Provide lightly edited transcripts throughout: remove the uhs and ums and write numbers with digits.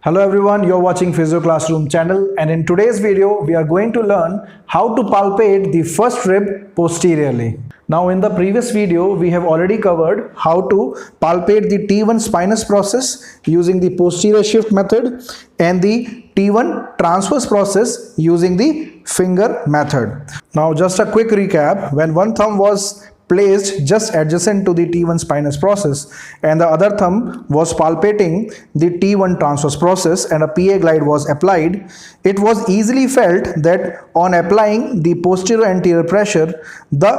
Hello everyone, you're watching Physio Classroom channel, and in today's video we are going to learn how to palpate the first rib posteriorly. Now in the previous video we have already covered how to palpate the T1 spinous process using the posterior shift method and the T1 transverse process using the finger method. Now just a quick recap: when one thumb was placed just adjacent to the T1 spinous process and the other thumb was palpating the T1 transverse process and a PA glide was applied, it was easily felt that on applying the posterior anterior pressure, the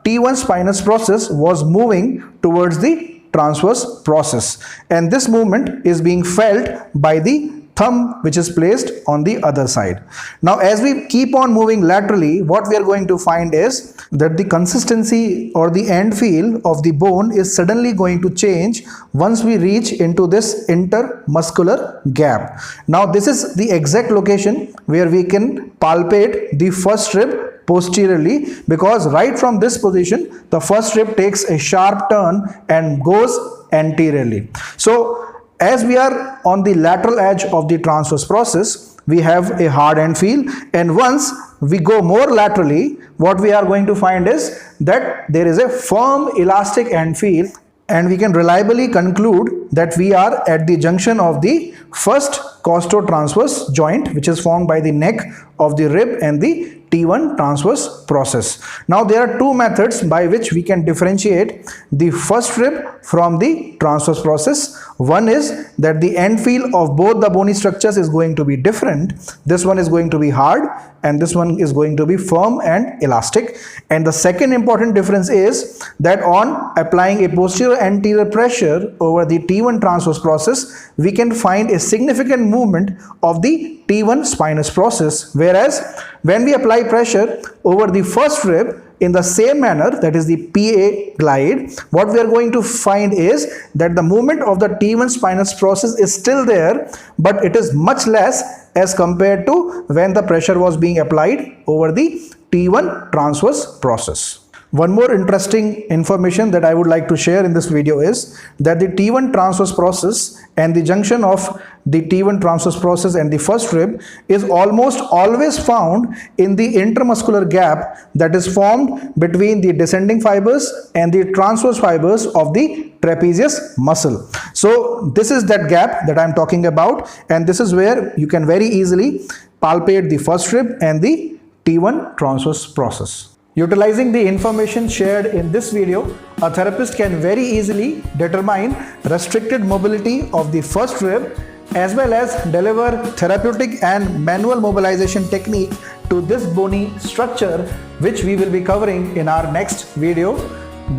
T1 spinous process was moving towards the transverse process, and this movement is being felt by the thumb which is placed on the other side. Now as we keep on moving laterally, what we are going to find is that the consistency or the end feel of the bone is suddenly going to change once we reach into this intermuscular gap. Now this is the exact location where we can palpate the first rib posteriorly, because right from this position the first rib takes a sharp turn and goes anteriorly. So as we are on the lateral edge of the transverse process, we have a hard end feel, and once we go more laterally, what we are going to find is that there is a firm elastic end feel, and we can reliably conclude that we are at the junction of the first costotransverse joint, which is formed by the neck of the rib and the T1 transverse process. Now there are two methods by which we can differentiate the first rib from the transverse process. One is that the end feel of both the bony structures is going to be different. This one is going to be hard and this one is going to be firm and elastic. And the second important difference is that on applying a posterior anterior pressure over the T1 transverse process, we can find a significant movement of the T1 spinous process, whereas when we apply pressure over the first rib in the same manner, that is the PA glide, what we are going to find is that the movement of the T1 spinous process is still there, but it is much less as compared to when the pressure was being applied over the T1 transverse process. One more interesting information that I would like to share in this video is that the T1 transverse process and the junction of the T1 transverse process and the first rib is almost always found in the intermuscular gap that is formed between the descending fibers and the transverse fibers of the trapezius muscle. So this is that gap that I am talking about, and this is where you can very easily palpate the first rib and the T1 transverse process. Utilizing the information shared in this video, a therapist can very easily determine restricted mobility of the first rib as well as deliver therapeutic and manual mobilization technique to this bony structure, which we will be covering in our next video.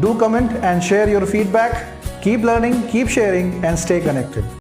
Do comment and share your feedback. Keep learning, keep sharing, and stay connected.